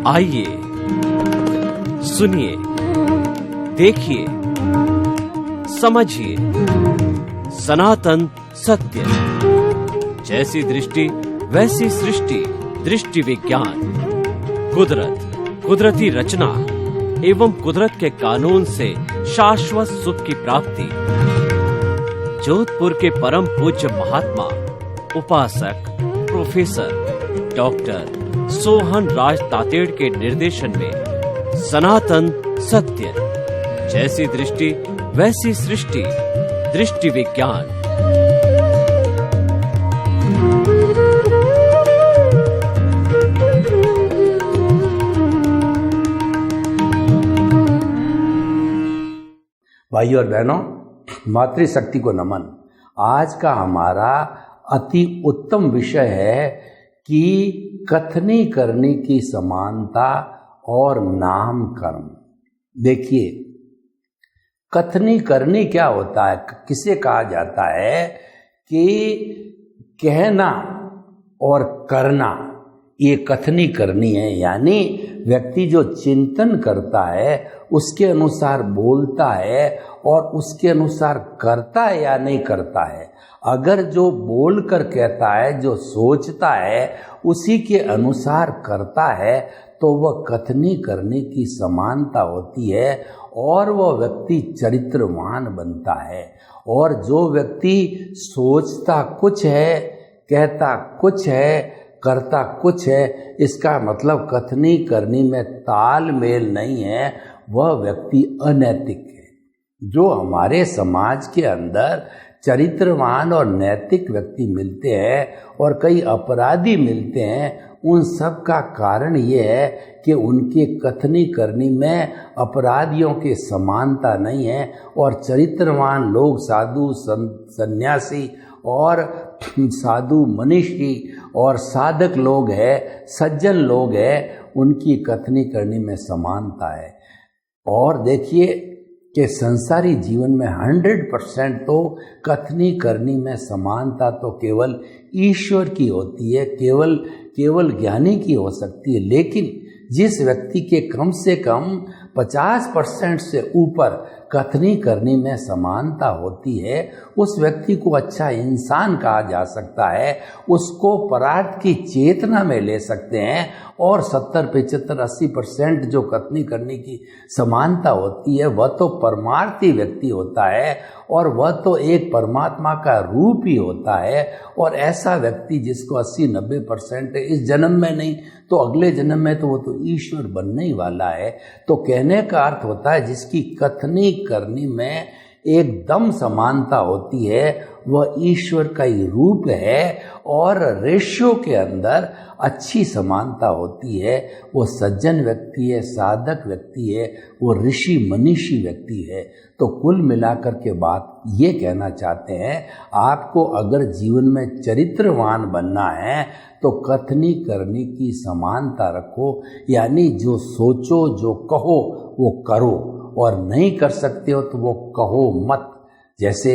आइए सुनिए, देखिए, समझिए सनातन सत्य। जैसी दृष्टि वैसी सृष्टि, दृष्टि विज्ञान। कुदरत, कुदरती रचना एवं कुदरत के कानून से शाश्वत सुख की प्राप्ति। जोधपुर के परम पूज्य महात्मा उपासक प्रोफेसर डॉक्टर सोहन राज तातेड़ के निर्देशन में सनातन सत्य। जैसी दृष्टि वैसी सृष्टि, दृष्टि विज्ञान। भाइयों और बहनों, मातृशक्ति को नमन। आज का हमारा अति उत्तम विषय है कि कथनी करनी की समानता और नामकरण। देखिए, कथनी करनी क्या होता है, किसे कहा जाता है कि कहना और करना, ये कथनी करनी है। यानी व्यक्ति जो चिंतन करता है उसके अनुसार बोलता है और उसके अनुसार करता है या नहीं करता है। अगर जो बोलकर कहता है, जो सोचता है, उसी के अनुसार करता है तो वह कथनी करने की समानता होती है और वह व्यक्ति चरित्रवान बनता है। और जो व्यक्ति सोचता कुछ है, कहता कुछ है, करता कुछ है, इसका मतलब कथनी करनी में तालमेल नहीं है, वह व्यक्ति अनैतिक है। जो हमारे समाज के अंदर चरित्रवान और नैतिक व्यक्ति मिलते हैं और कई अपराधी मिलते हैं, उन सब का कारण ये है कि उनके कथनी करनी में अपराधियों के समानता नहीं है। और चरित्रवान लोग, साधु सन्यासी और साधु मनीषी और साधक लोग हैं, सज्जन लोग हैं, उनकी कथनी करनी में समानता है। और देखिए कि संसारी जीवन में 100% तो कथनी करनी में समानता तो केवल ईश्वर की होती है, केवल ज्ञानी की हो सकती है। लेकिन जिस व्यक्ति के कम से कम 50% से ऊपर कथनी करनी में समानता होती है, उस व्यक्ति को अच्छा इंसान कहा जा सकता है। उसको परार्थ की चेतना में ले सकते हैं। और 70, 75, 80% जो कथनी करने की समानता होती है, वह तो परमार्थी व्यक्ति होता है और वह तो एक परमात्मा का रूप ही होता है। और ऐसा व्यक्ति जिसको 80-90% इस जन्म में नहीं तो अगले जन्म में तो वो तो ईश्वर बनने ही वाला है। तो कहने का अर्थ होता है जिसकी कथनी करनी में एकदम समानता होती है, वह ईश्वर का ही रूप है। और रेशियो के अंदर अच्छी समानता होती है, वो सज्जन व्यक्ति है, साधक व्यक्ति है, वो ऋषि मनीषी व्यक्ति है। तो कुल मिलाकर के बात ये कहना चाहते हैं, आपको अगर जीवन में चरित्रवान बनना है तो कथनी करने की समानता रखो। यानी जो सोचो, जो कहो, वो करो, और नहीं कर सकते हो तो वो कहो मत। जैसे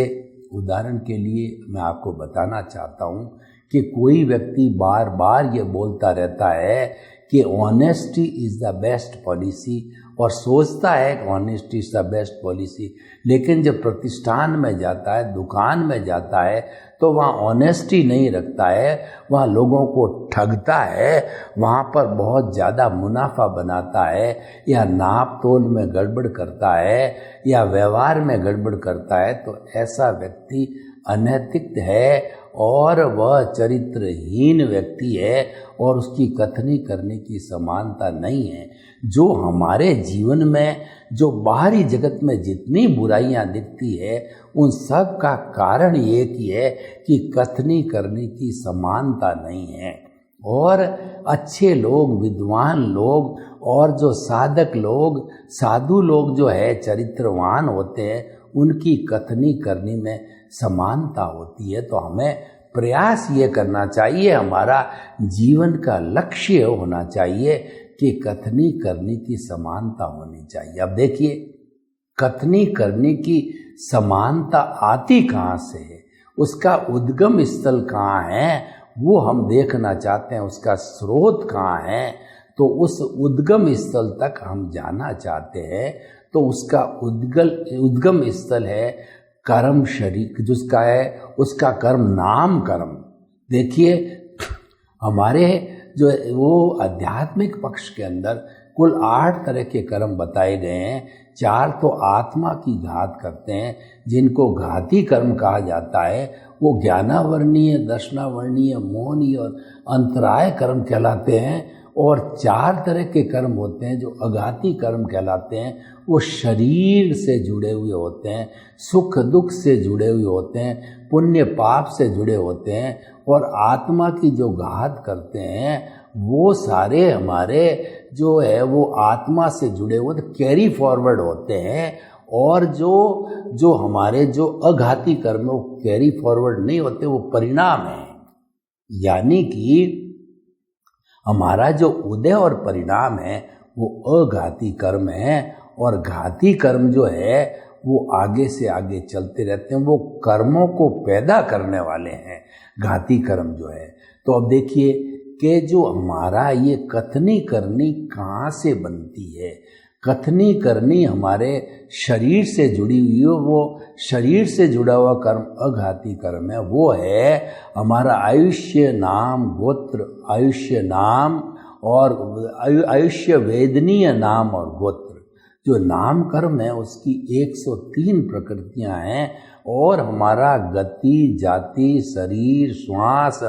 उदाहरण के लिए मैं आपको बताना चाहता हूँ कि कोई व्यक्ति बार बार ये बोलता रहता है कि honesty is the best policy, और सोचता है कि honesty is the best policy, लेकिन जब प्रतिष्ठान में जाता है, दुकान में जाता है, तो वहाँ ऑनेस्टी नहीं रखता है, वहाँ लोगों को ठगता है, वहाँ पर बहुत ज़्यादा मुनाफा बनाता है, या नाप तोल में गड़बड़ करता है, या व्यवहार में गड़बड़ करता है। तो ऐसा व्यक्ति अनैतिक है और वह चरित्रहीन व्यक्ति है और उसकी कथनी करने की समानता नहीं है। जो हमारे जीवन में, जो बाहरी जगत में जितनी बुराइयां दिखती है, उन सब का कारण ये की है कि कथनी करने की समानता नहीं है। और अच्छे लोग, विद्वान लोग और जो साधक लोग, साधु लोग जो है, चरित्रवान होते हैं, उनकी कथनी करने में समानता होती है। तो हमें प्रयास ये करना चाहिए, हमारा जीवन का लक्ष्य होना चाहिए कि कथनी करने की समानता होनी चाहिए। अब देखिए, कथनी करने की समानता आती कहाँ से है, उसका उद्गम स्थल कहाँ है, वो हम देखना चाहते हैं, उसका स्रोत कहाँ है। तो उस उद्गम स्थल तक हम जाना चाहते हैं, तो उसका उद्गम स्थल है कर्म शरीर, जिसका है उसका कर्म नाम कर्म। देखिए हमारे जो वो आध्यात्मिक पक्ष के अंदर कुल 8 तरह के कर्म बताए गए हैं। 4 तो आत्मा की घात करते हैं, जिनको घाती कर्म कहा जाता है। वो ज्ञानावर्णीय, दर्शनावर्णीय, मोहनीय और अंतराय कर्म कहलाते हैं। और 4 तरह के कर्म होते हैं जो अघाती कर्म कहलाते हैं। वो शरीर से जुड़े हुए होते हैं, सुख दुख से जुड़े हुए होते हैं, पुण्य पाप से जुड़े होते हैं। और आत्मा की जो घात करते हैं वो सारे हमारे जो है वो आत्मा से जुड़े हुए कैरी फॉरवर्ड होते हैं। और जो हमारे जो अघाती कर्म है वो कैरी फॉरवर्ड नहीं होते, वो परिणाम है। यानी कि हमारा जो उदय और परिणाम है वो अघाती कर्म है, और घाती कर्म जो है वो आगे से आगे चलते रहते हैं, वो कर्मों को पैदा करने वाले हैं घाती कर्म जो है। तो अब देखिए कि जो हमारा ये कथनी करनी कहाँ से बनती है। कथनी करनी हमारे शरीर से जुड़ी हुई है, वो शरीर से जुड़ा हुआ कर्म अघाती कर्म है। वो है हमारा आयुष्य नाम गोत्र, आयुष्य नाम और आयुष्य वेदनीय नाम और गोत्र। जो नाम कर्म है उसकी 103 प्रकृतियां हैं, और हमारा गति, जाति, शरीर, श्वास,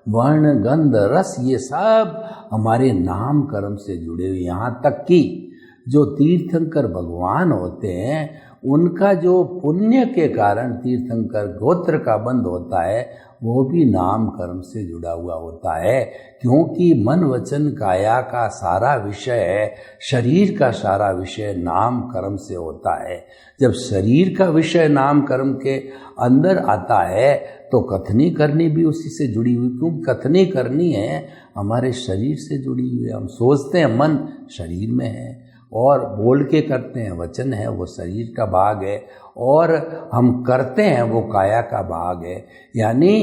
वर्ण, गंध, रस, ये सब हमारे नाम कर्म से जुड़े हुए। यहाँ तक कि जो तीर्थंकर भगवान होते हैं उनका जो पुण्य के कारण तीर्थंकर गोत्र का बंध होता है वो भी नाम कर्म से जुड़ा हुआ होता है। क्योंकि मन वचन काया का सारा विषय है, शरीर का सारा विषय नाम कर्म से होता है। जब शरीर का विषय नाम कर्म के अंदर आता है तो कथनी करनी भी उसी से जुड़ी हुई। क्योंकि कथनी करनी है हमारे शरीर से जुड़ी हुई है। हम सोचते हैं मन शरीर में है, और बोल के करते हैं वचन है वो शरीर का भाग है, और हम करते हैं वो काया का भाग है। यानी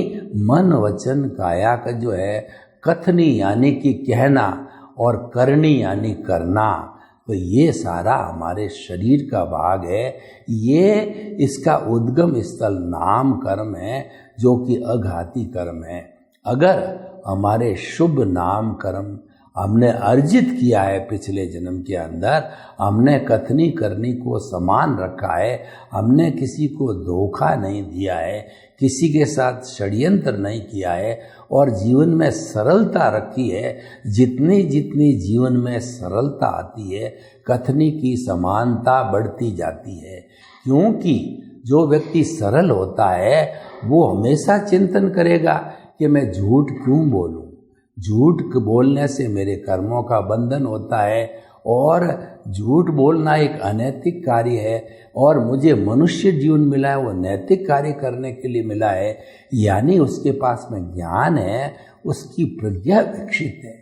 मन वचन काया का जो है कथनी यानी कि कहना, और करनी यानी करना, तो ये सारा हमारे शरीर का भाग है। ये इसका उद्गम स्थल नाम कर्म है जो कि अघाती कर्म है। अगर हमारे शुभ नाम कर्म हमने अर्जित किया है पिछले जन्म के अंदर, हमने कथनी करनी को समान रखा है, हमने किसी को धोखा नहीं दिया है, किसी के साथ षड्यंत्र नहीं किया है, और जीवन में सरलता रखी है। जितनी जितनी जीवन में सरलता आती है कथनी की समानता बढ़ती जाती है। क्योंकि जो व्यक्ति सरल होता है वो हमेशा चिंतन करेगा कि मैं झूठ क्यों बोलूं। झूठ बोलने से मेरे कर्मों का बंधन होता है, और झूठ बोलना एक अनैतिक कार्य है, और मुझे मनुष्य जीवन मिला है वो नैतिक कार्य करने के लिए मिला है। यानी उसके पास में ज्ञान है, उसकी प्रज्ञा विकसित है।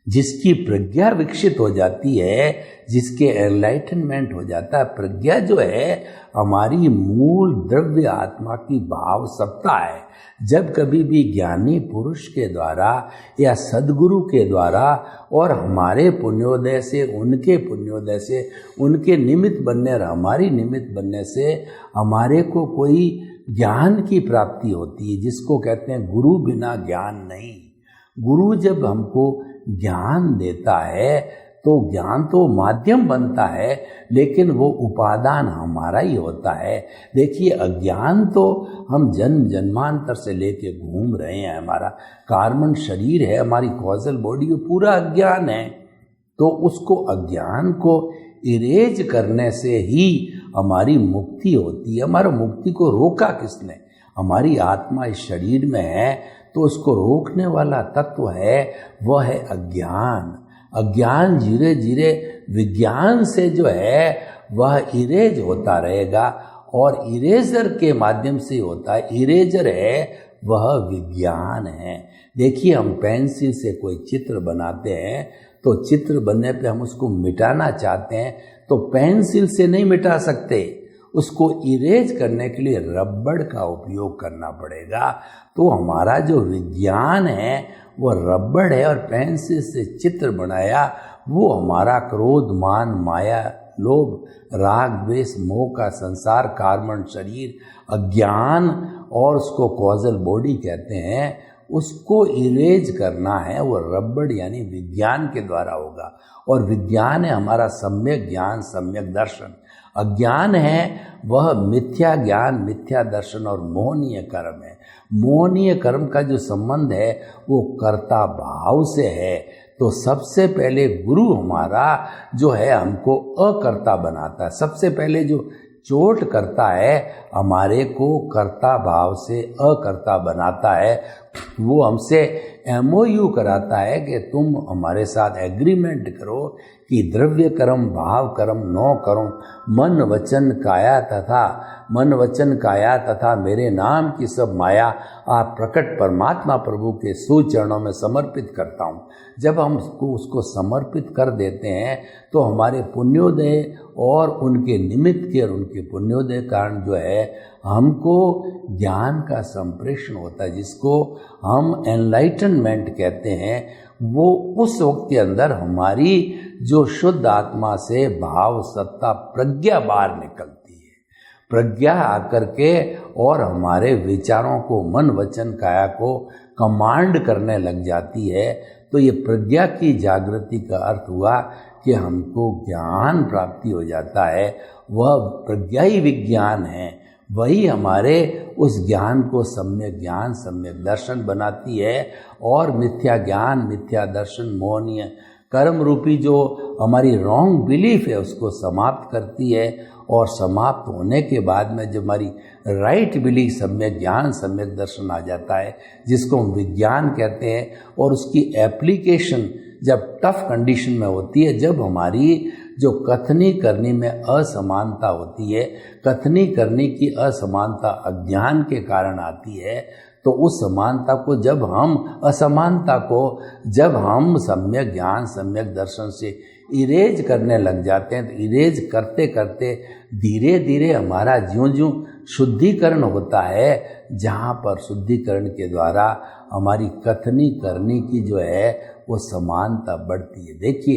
जिसकी प्रज्ञा विकसित हो जाती है, जिसके एनलाइटनमेंट हो जाता है, प्रज्ञा जो है हमारी मूल द्रव्य आत्मा की भाव सत्ता है। जब कभी भी ज्ञानी पुरुष के द्वारा या सद्गुरु के द्वारा और हमारे पुण्योदय से, उनके पुण्योदय से, उनके निमित्त बनने और हमारी निमित्त बनने से हमारे को कोई ज्ञान की प्राप्ति होती है, जिसको कहते हैं गुरु बिना ज्ञान नहीं। गुरु जब हमको ज्ञान देता है तो ज्ञान तो माध्यम बनता है, लेकिन वो उपादान हमारा ही होता है। देखिए अज्ञान तो हम जन्म जन्मांतर से लेके घूम रहे हैं, हमारा कार्बन शरीर है, हमारी कॉजल बॉडी पूरा अज्ञान है। तो उसको अज्ञान को इरेज करने से ही हमारी मुक्ति होती है। हमारी मुक्ति को रोका किसने? हमारी आत्मा इस शरीर में है, तो उसको रोकने वाला तत्व है वह है अज्ञान। अज्ञान धीरे धीरे विज्ञान से जो है वह इरेज होता रहेगा, और इरेजर के माध्यम से होता है। इरेजर है वह विज्ञान है। देखिए हम पेंसिल से कोई चित्र बनाते हैं, तो चित्र बनने पे हम उसको मिटाना चाहते हैं तो पेंसिल से नहीं मिटा सकते, उसको इरेज करने के लिए रबड़ का उपयोग करना पड़ेगा। तो हमारा जो विज्ञान है वो रबड़ है और पेंसिल से चित्र बनाया, वो हमारा क्रोध, मान, माया, लोभ, राग, द्वेष, मोह का संसार, कार्बन शरीर, अज्ञान और उसको कॉजल बॉडी कहते हैं, उसको इरेज करना है। वो रबड़ यानी विज्ञान के द्वारा होगा, और विज्ञान है हमारा सम्यक ज्ञान, सम्यक दर्शन। अज्ञान है वह मिथ्या ज्ञान, मिथ्या दर्शन और मोहनीय कर्म है। मोहनीय कर्म का जो संबंध है वो कर्ता भाव से है। तो सबसे पहले गुरु हमारा जो है हमको अकर्ता बनाता है। सबसे पहले जो चोट करता है हमारे को कर्ता भाव से अकर्ता बनाता है। वो हमसे MOU कराता है कि तुम हमारे साथ एग्रीमेंट करो कि द्रव्य कर्म, भाव कर्म, 9 कर्म, मन वचन काया तथा मेरे नाम की सब माया आप प्रकट परमात्मा प्रभु के सुचरणों में समर्पित करता हूँ। जब हम उसको समर्पित कर देते हैं तो हमारे पुण्योदय और उनके निमित्त के और उनके पुण्योदय कारण जो है हमको ज्ञान का संप्रेषण होता है, जिसको हम एनलाइटनमेंट कहते हैं। वो उस वक्त के अंदर हमारी जो शुद्ध आत्मा से भाव, सत्ता, प्रज्ञा बाहर निकलती है। प्रज्ञा आकर के और हमारे विचारों को, मन वचन काया को कमांड करने लग जाती है। तो ये प्रज्ञा की जागृति का अर्थ हुआ कि हमको ज्ञान प्राप्ति हो जाता है। वह प्रज्ञा ही विज्ञान है, वही हमारे उस ज्ञान को सम्यक ज्ञान, सम्यक दर्शन बनाती है। और मिथ्या ज्ञान, मिथ्या दर्शन, मोहनीय कर्म रूपी जो हमारी रॉन्ग बिलीफ है उसको समाप्त करती है। और समाप्त होने के बाद में जब हमारी राइट बिलीफ, सम्यक ज्ञान, सम्यक दर्शन आ जाता है, जिसको हम विज्ञान कहते हैं, और उसकी एप्लीकेशन जब टफ कंडीशन में होती है, जब हमारी जो कथनी करनी में असमानता होती है, कथनी करने की असमानता अज्ञान के कारण आती है, तो उस समानता को जब हम, असमानता को जब हम सम्यक ज्ञान, सम्यक दर्शन से इरेज करने लग जाते हैं, तो इरेज करते करते धीरे धीरे हमारा ज्यों-ज्यों शुद्धिकरण होता है, जहाँ पर शुद्धिकरण के द्वारा हमारी कथनी करने की जो है वो समानता बढ़ती है। देखिए,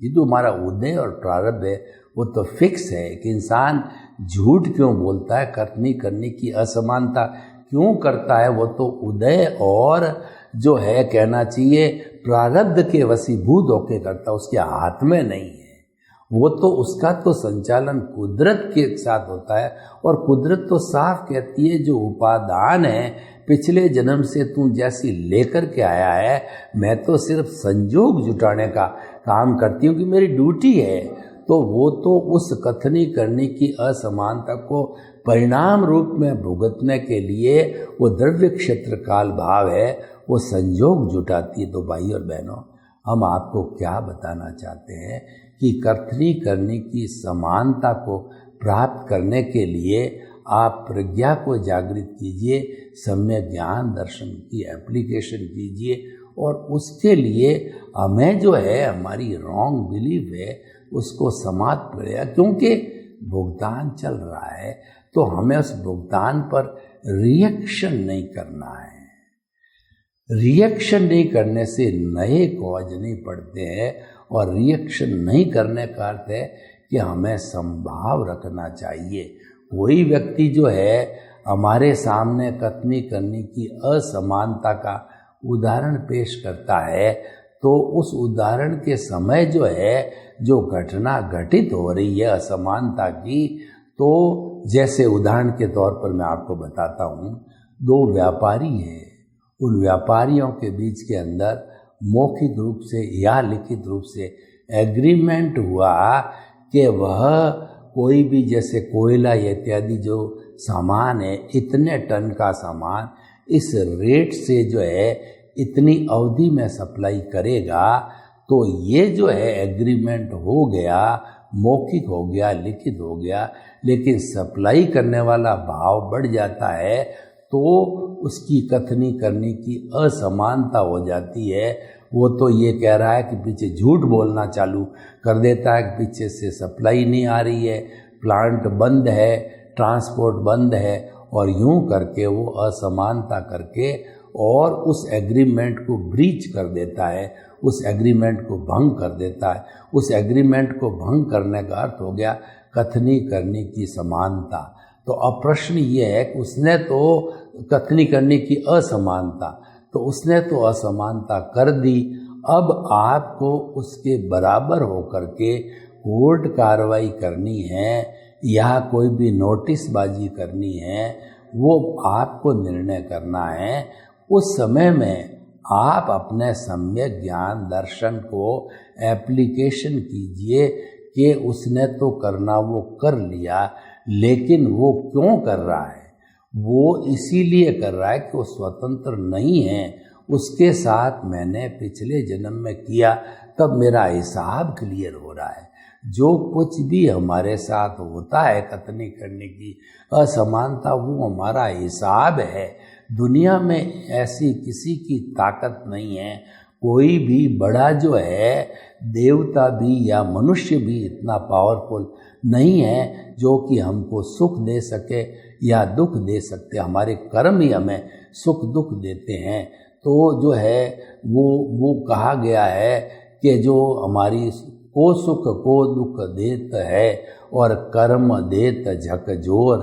ये जो हमारा उदय और प्रारब्ध है वो तो फिक्स है कि इंसान झूठ क्यों बोलता है, कथनी करने की असमानता क्यों करता है, वो तो उदय और जो है कहना चाहिए प्रारब्ध के वशीभूत होके करता है, उसके हाथ में नहीं है। वो तो उसका तो संचालन कुदरत के साथ होता है, और कुदरत तो साफ कहती है जो उपादान है पिछले जन्म से तू जैसी लेकर के आया है, मैं तो सिर्फ संजोग जुटाने का काम करती हूँ कि मेरी ड्यूटी है। तो वो तो उस कथनी करने की असमानता को परिणाम रूप में भुगतने के लिए वो द्रव्य क्षेत्र काल भाव है, वो संजोग जुटाती है। तो भाई और बहनों, हम आपको क्या बताना चाहते हैं कि कथनी करने की समानता को प्राप्त करने के लिए आप प्रज्ञा को जागृत कीजिए, सम्यक ज्ञान दर्शन की एप्लीकेशन कीजिए, और उसके लिए हमें जो है हमारी रॉन्ग बिलीफ है उसको समाप्त करेगा। क्योंकि भुगतान चल रहा है तो हमें उस भुगतान पर रिएक्शन नहीं करना है। रिएक्शन नहीं करने से नए कॉज नहीं पड़ते हैं, और रिएक्शन नहीं करने का अर्थ है कि हमें संभाव रखना चाहिए। कोई व्यक्ति जो है हमारे सामने कथनी करने की असमानता का उदाहरण पेश करता है, तो उस उदाहरण के समय जो है जो घटना घटित हो रही है असमानता की, तो जैसे उदाहरण के तौर पर मैं आपको बताता हूँ, 2 व्यापारी हैं, उन व्यापारियों के बीच के अंदर मौखिक रूप से या लिखित रूप से एग्रीमेंट हुआ कि वह कोई भी जैसे कोयला इत्यादि जो सामान है, इतने टन का सामान इस रेट से जो है इतनी अवधि में सप्लाई करेगा। तो ये जो है एग्रीमेंट हो गया, मौखिक हो गया, लिखित हो गया, लेकिन सप्लाई करने वाला भाव बढ़ जाता है तो उसकी कथनी करने की असमानता हो जाती है। वो तो ये कह रहा है कि पीछे झूठ बोलना चालू कर देता है कि पीछे से सप्लाई नहीं आ रही है, प्लांट बंद है, ट्रांसपोर्ट बंद है, और यूं करके वो असमानता करके और उस एग्रीमेंट को ब्रीच कर देता है, उस एग्रीमेंट को भंग कर देता है। उस एग्रीमेंट को भंग करने का अर्थ हो गया कथनी करनी की समानता। तो अब प्रश्न ये है कि उसने तो कथनी करने की असमानता, तो उसने तो असमानता कर दी, अब आपको उसके बराबर होकर के कोर्ट कार्रवाई करनी है या कोई भी नोटिसबाजी करनी है, वो आपको निर्णय करना है। उस समय में आप अपने सम्यक ज्ञान दर्शन को एप्लीकेशन कीजिए कि उसने तो करना वो कर लिया, लेकिन वो क्यों कर रहा है? वो इसीलिए कर रहा है कि वो स्वतंत्र नहीं है, उसके साथ मैंने पिछले जन्म में किया, तब मेरा हिसाब क्लियर हो रहा है। जो कुछ भी हमारे साथ होता है कथनी करने की असमानता, वो हमारा हिसाब है। दुनिया में ऐसी किसी की ताकत नहीं है, कोई भी बड़ा जो है देवता भी या मनुष्य भी इतना पावरफुल नहीं है जो कि हमको सुख दे सके या दुख दे सकते। हमारे कर्म ही हमें सुख दुख देते हैं। तो जो है वो कहा गया है कि जो हमारी को सुख को दुख देत है और कर्म देत झकझोर,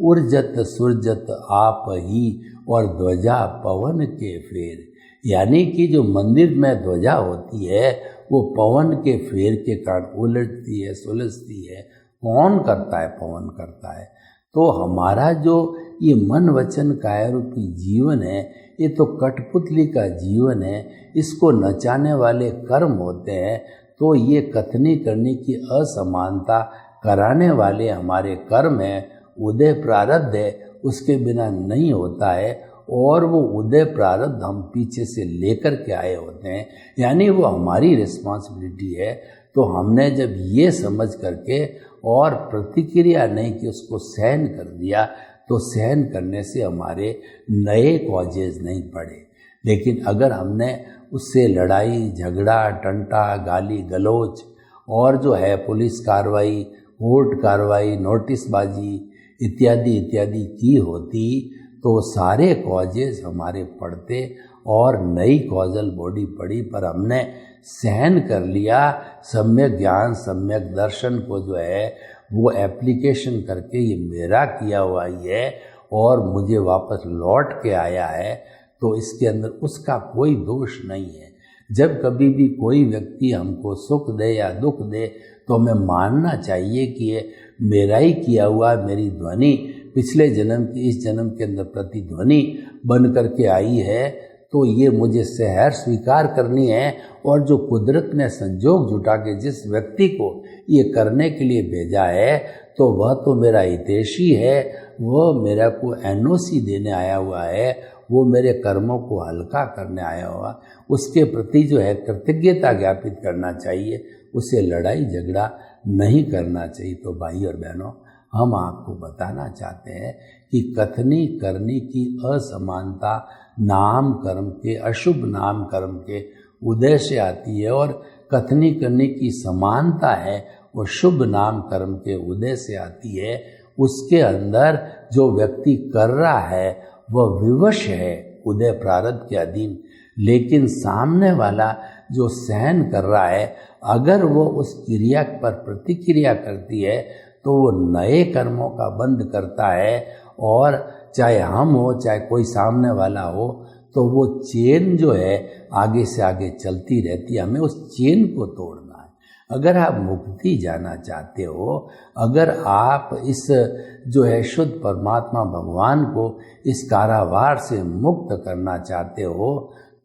उर्जत सुरजत आप ही और ध्वजा पवन के फेर। यानी कि जो मंदिर में ध्वजा होती है वो पवन के फेर के कारण उलटती है, सुलझती है। कौन करता है? पवन करता है। तो हमारा जो ये मन वचन काया रूपी जीवन है, ये तो कठपुतली का जीवन है, इसको नचाने वाले कर्म होते हैं। तो ये कथनी करने की असमानता कराने वाले हमारे कर्म हैं, उदय प्रारब्ध है, उसके बिना नहीं होता है। और वो उदय प्रारब्ध हम पीछे से लेकर के आए होते हैं, यानी वो हमारी रिस्पॉन्सिबिलिटी है। तो हमने जब ये समझ करके और प्रतिक्रिया नहीं कि उसको सहन कर दिया, तो सहन करने से हमारे नए कॉजेज नहीं पड़े। लेकिन अगर हमने उससे लड़ाई झगड़ा टंटा गाली गलौज और जो है पुलिस कार्रवाई, कोर्ट कार्रवाई, नोटिसबाजी इत्यादि इत्यादि की होती, तो सारे कॉजेज हमारे पड़ते और नई कॉजल बॉडी पड़ी। पर हमने सहन कर लिया, सम्यक ज्ञान सम्यक दर्शन को जो है वो एप्लीकेशन करके ये मेरा किया हुआ ही है और मुझे वापस लौट के आया है, तो इसके अंदर उसका कोई दोष नहीं है। जब कभी भी कोई व्यक्ति हमको सुख दे या दुख दे, तो हमें मानना चाहिए कि ये मेरा ही किया हुआ, मेरी ध्वनि पिछले जन्म की इस जन्म के अंदर प्रतिध्वनि बन करके आई है। तो ये मुझे सहर स्वीकार करनी है। और जो कुदरत ने संजोग जुटा के जिस व्यक्ति को ये करने के लिए भेजा है, तो वह तो मेरा हितैषी है, वह मेरा को एनओसी देने आया हुआ है, वो मेरे कर्मों को हल्का करने आया हुआ, उसके प्रति जो है कृतज्ञता ज्ञापित करना चाहिए, उसे लड़ाई झगड़ा नहीं करना चाहिए। तो भाई और बहनों, हम आपको बताना चाहते हैं कि कथनी करने की असमानता नाम कर्म के, अशुभ नाम कर्म के उदय से आती है, और कथनी करने की समानता है वो शुभ नाम कर्म के उदय से आती है। उसके अंदर जो व्यक्ति कर रहा है वह विवश है उदय प्रारब्ध के अधीन, लेकिन सामने वाला जो सहन कर रहा है, अगर वो उस क्रिया पर प्रतिक्रिया करती है, तो वो नए कर्मों का बंध करता है। और चाहे हम हो चाहे कोई सामने वाला हो, तो वो चेन जो है आगे से आगे चलती रहती है। हमें उस चेन को तोड़ना है। अगर आप मुक्ति जाना चाहते हो, अगर आप इस जो है शुद्ध परमात्मा भगवान को इस कारावार से मुक्त करना चाहते हो,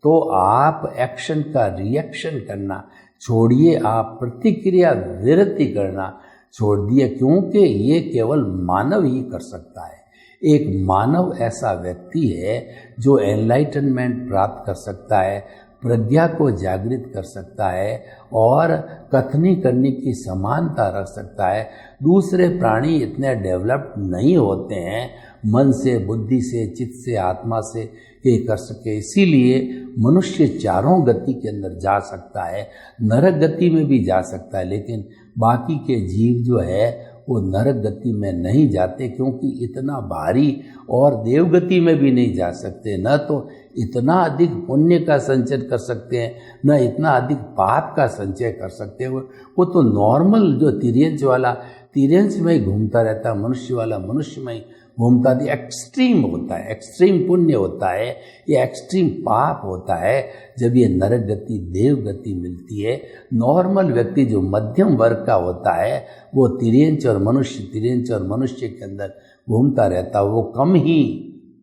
तो आप एक्शन का रिएक्शन करना छोड़िए, आप प्रतिक्रिया विरति करना छोड़ दिए, क्योंकि ये केवल मानव ही कर सकता है। एक मानव ऐसा व्यक्ति है जो एनलाइटनमेंट प्राप्त कर सकता है, प्रज्ञा को जागृत कर सकता है और कथनी करने की समानता रख सकता है। दूसरे प्राणी इतने डेवलप्ड नहीं होते हैं, मन से, बुद्धि से, चित्त से, आत्मा से ये कर सके। इसीलिए मनुष्य चारों गति के अंदर जा सकता है, नरक गति में भी जा सकता है, लेकिन बाकी के जीव जो है वो नरक गति में नहीं जाते, क्योंकि इतना भारी और देवगति में भी नहीं जा सकते। न तो इतना अधिक पुण्य का संचय कर सकते हैं, न इतना अधिक पाप का संचय कर सकते हैं। वो तो नॉर्मल जो तिर्यंच वाला तिर्यंच में ही घूमता रहता है, मनुष्य वाला मनुष्य में ही घूमता है। एक्सट्रीम होता है, एक्सट्रीम पुण्य होता है, ये एक्सट्रीम पाप होता है जब ये नरक गति देव गति मिलती है। नॉर्मल व्यक्ति जो मध्यम वर्ग का होता है वो तिर्यंच और मनुष्य के अंदर घूमता रहता है, वो कम ही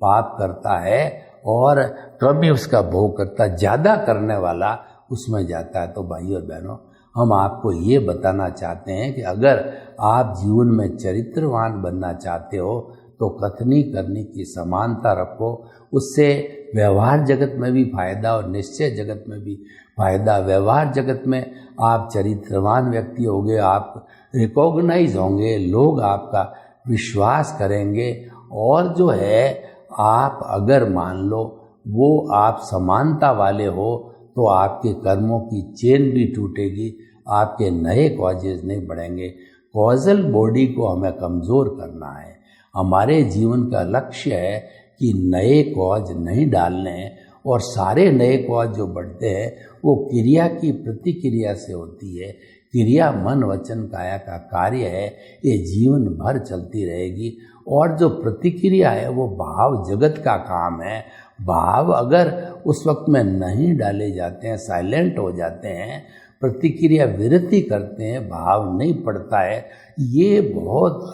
पाप करता है और कम ही उसका भोग करता है। ज़्यादा करने वाला उसमें जाता है। तो भाई और बहनों, हम आपको ये बताना चाहते हैं कि अगर आप जीवन में चरित्रवान बनना चाहते हो तो कथनी करनी की समानता रखो। उससे व्यवहार जगत में भी फायदा और निश्चय जगत में भी फायदा। व्यवहार जगत में आप चरित्रवान व्यक्ति होंगे, आप रिकॉग्नाइज होंगे, लोग आपका विश्वास करेंगे। और जो है आप अगर मान लो वो आप समानता वाले हो तो आपके कर्मों की चेन भी टूटेगी, आपके नए कॉजेज नहीं बढ़ेंगे। कॉजल बॉडी को हमें कमज़ोर करना है। हमारे जीवन का लक्ष्य है कि नए कॉज नहीं डालने हैं, और सारे नए कॉज जो बढ़ते हैं वो क्रिया की प्रतिक्रिया से होती है। क्रिया मन वचन काया का कार्य है, ये जीवन भर चलती रहेगी। और जो प्रतिक्रिया है वो भाव जगत का काम है। भाव अगर उस वक्त में नहीं डाले जाते हैं, साइलेंट हो जाते हैं, प्रतिक्रिया विरति करते हैं, भाव नहीं पड़ता है, ये बहुत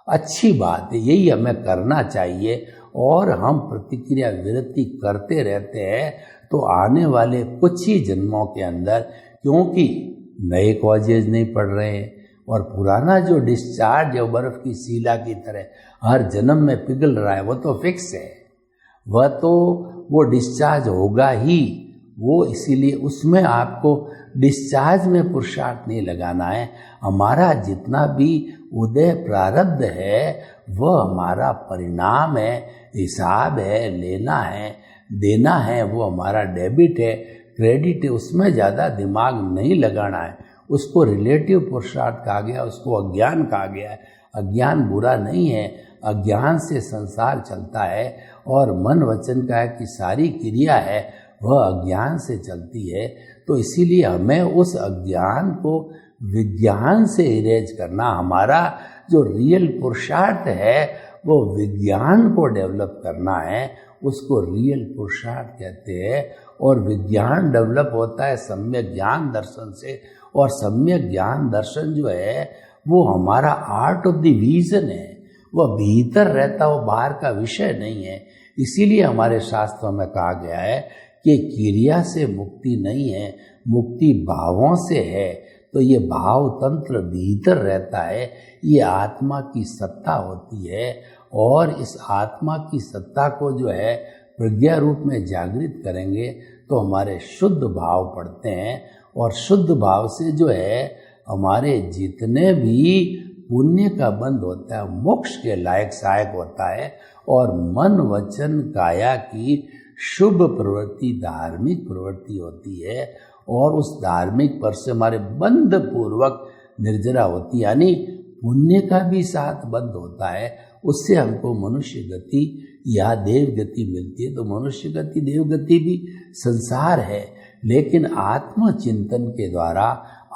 अच्छी बात है, यही हमें करना चाहिए। और हम प्रतिक्रिया विरति करते रहते हैं तो आने वाले कुछ ही जन्मों के अंदर, क्योंकि नए कॉजेज नहीं पड़ रहे हैं और पुराना जो डिस्चार्ज है बर्फ की सीला की तरह हर जन्म में पिघल रहा है, वो तो फिक्स है, वो डिस्चार्ज होगा ही। वो इसीलिए उसमें आपको डिस्चार्ज में पुरुषार्थ नहीं लगाना है। हमारा जितना भी उदय प्रारब्ध है वह हमारा परिणाम है, हिसाब है, लेना है, देना है, वो हमारा डेबिट है, क्रेडिट है। उसमें ज़्यादा दिमाग नहीं लगाना है। उसको रिलेटिव पुरुषार्थ कहा गया, उसको अज्ञान कहा गया है। अज्ञान बुरा नहीं है, अज्ञान से संसार चलता है। और मन वचन का है कि सारी क्रिया है वह अज्ञान से चलती है। तो इसीलिए हमें उस अज्ञान को विज्ञान से इरेज करना, हमारा जो रियल पुरुषार्थ है वो विज्ञान को डेवलप करना है, उसको रियल पुरुषार्थ कहते हैं। और विज्ञान डेवलप होता है सम्यक ज्ञान दर्शन से, और सम्यक ज्ञान दर्शन जो है वो हमारा आर्ट ऑफ द विजन है, वह भीतर रहता, वो बाहर का विषय नहीं है। इसीलिए हमारे शास्त्रों में कहा गया है कि क्रिया से मुक्ति नहीं है, मुक्ति भावों से है। तो ये भाव तंत्र भीतर रहता है, ये आत्मा की सत्ता होती है। और इस आत्मा की सत्ता को जो है प्रज्ञा रूप में जागृत करेंगे तो हमारे शुद्ध भाव पड़ते हैं। और शुद्ध भाव से जो है हमारे जितने भी पुण्य का बंध होता है मोक्ष के लायक सहायक होता है। और मन वचन काया की शुभ प्रवृत्ति धार्मिक प्रवृत्ति होती है, और उस धार्मिक पर से हमारे बंध पूर्वक निर्जरा होती है, यानी पुण्य का भी साथ बंध होता है। उससे हमको मनुष्य गति या देव गति मिलती है। तो मनुष्य गति देव गति भी संसार है, लेकिन आत्मचिंतन के द्वारा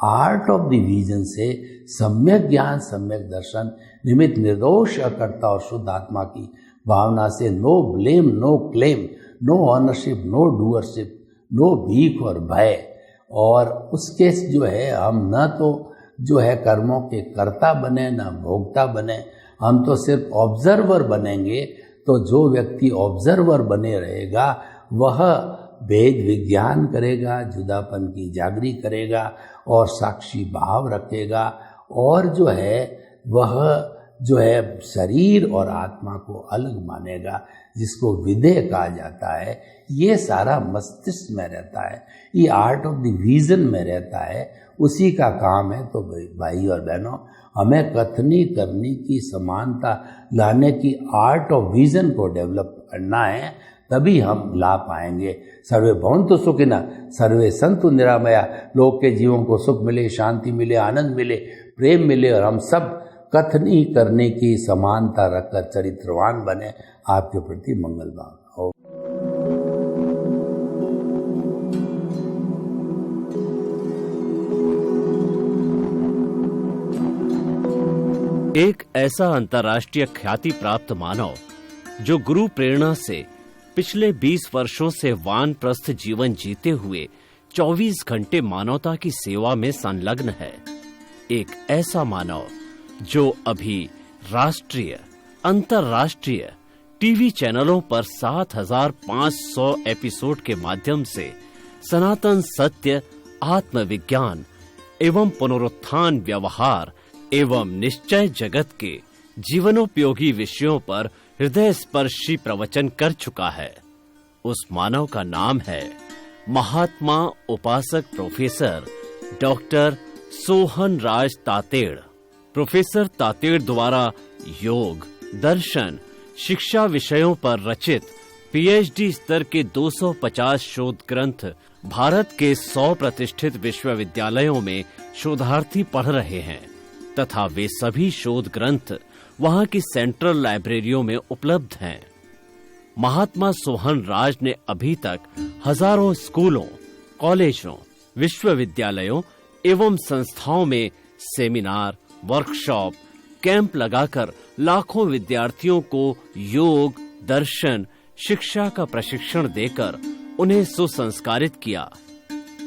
आर्ट ऑफ द विजन से सम्यक ज्ञान सम्यक दर्शन निमित्त निर्दोष अकर्ता और शुद्ध आत्मा की भावना से no blame no claim no ownership no doership no भीख और भय। और उसके जो है हम न तो जो है कर्मों के कर्ता बने न भोक्ता बने, हम तो सिर्फ ऑब्जर्वर बनेंगे। तो जो व्यक्ति ऑब्जर्वर बने रहेगा वह वेद विज्ञान करेगा, जुदापन की जागृति करेगा और साक्षी भाव रखेगा। और जो है वह जो है शरीर और आत्मा को अलग मानेगा, जिसको विदेह कहा जाता है। ये सारा मस्तिष्क में रहता है, ये आर्ट ऑफ द विजन में रहता है, उसी का काम है। तो भाई और बहनों, हमें कथनी करनी की समानता लाने की आर्ट ऑफ विजन को डेवलप करना है, तभी हम ला पाएंगे। सर्वे भवन्तु सुखिनः, सर्वे सन्तु निरामया। लोग के जीवन को सुख मिले, शांति मिले, आनंद मिले, प्रेम मिले और हम सब कथनी करने की समानता रखकर चरित्रवान बने। आपके प्रति मंगल भावना हो। एक ऐसा अंतर्राष्ट्रीय ख्याति प्राप्त मानव जो गुरु प्रेरणा से पिछले 20 वर्षों से वानप्रस्थ जीवन जीते हुए 24 घंटे मानवता की सेवा में संलग्न है। एक ऐसा मानव जो अभी राष्ट्रीय, अंतर्राष्ट्रीय टीवी चैनलों पर 7,500 एपिसोड के माध्यम से सनातन सत्य, आत्मविज्ञान एवं पुनरुत्थान, व्यवहार एवं निश्चय जगत के जीवनोपयोगी विषयों पर हृदय स्पर्शी प्रवचन कर चुका है। उस मानव का नाम है महात्मा उपासक प्रोफेसर डॉक्टर सोहन राज तातेड़। प्रोफेसर तातेड़ द्वारा योग, दर्शन, शिक्षा विषयों पर रचित पीएचडी स्तर के 250 शोध ग्रंथ भारत के 100 प्रतिष्ठित विश्वविद्यालयों में शोधार्थी पढ़ रहे हैं तथा वे सभी शोध ग्रंथ वहां की सेंट्रल लाइब्रेरियों में उपलब्ध हैं। महात्मा सोहन राज ने अभी तक हजारों स्कूलों, कॉलेजों, विश्वविद्यालयों एवं संस्थाओं में सेमिनार, वर्कशॉप, कैंप लगाकर लाखों विद्यार्थियों को योग, दर्शन, शिक्षा का प्रशिक्षण देकर उन्हें सुसंस्कारित किया।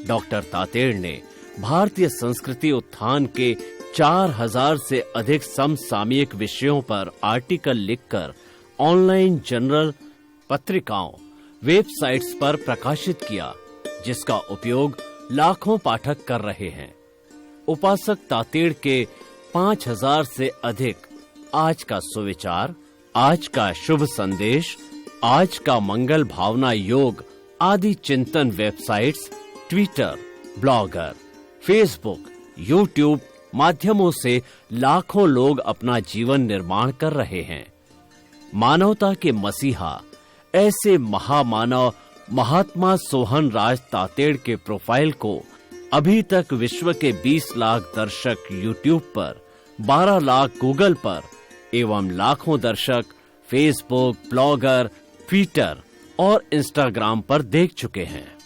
डॉक्टर तातेड़ ने भारतीय संस्कृति उत्थान के 4000 से अधिक समसामयिक विषयों पर आर्टिकल लिखकर ऑनलाइन जर्नल, पत्रिकाओं, वेबसाइट्स पर प्रकाशित किया, जिसका उपयोग लाखों पाठक कर रहे हैं। उपासक तातेड़ के 5000 से अधिक आज का सुविचार, आज का शुभ संदेश, आज का मंगल भावना योग आदि चिंतन websites, Twitter, blogger, Facebook, YouTube माध्यमों से लाखों लोग अपना जीवन निर्माण कर रहे हैं। मानवता के मसीहा ऐसे महामानव महात्मा सोहन राज तातेड़ के प्रोफाइल को अभी तक विश्व के 20 लाख दर्शक यूट्यूब पर, 12 लाख गूगल पर एवं लाखों दर्शक फेसबुक, ब्लॉगर, ट्विटर और इंस्टाग्राम पर देख चुके हैं।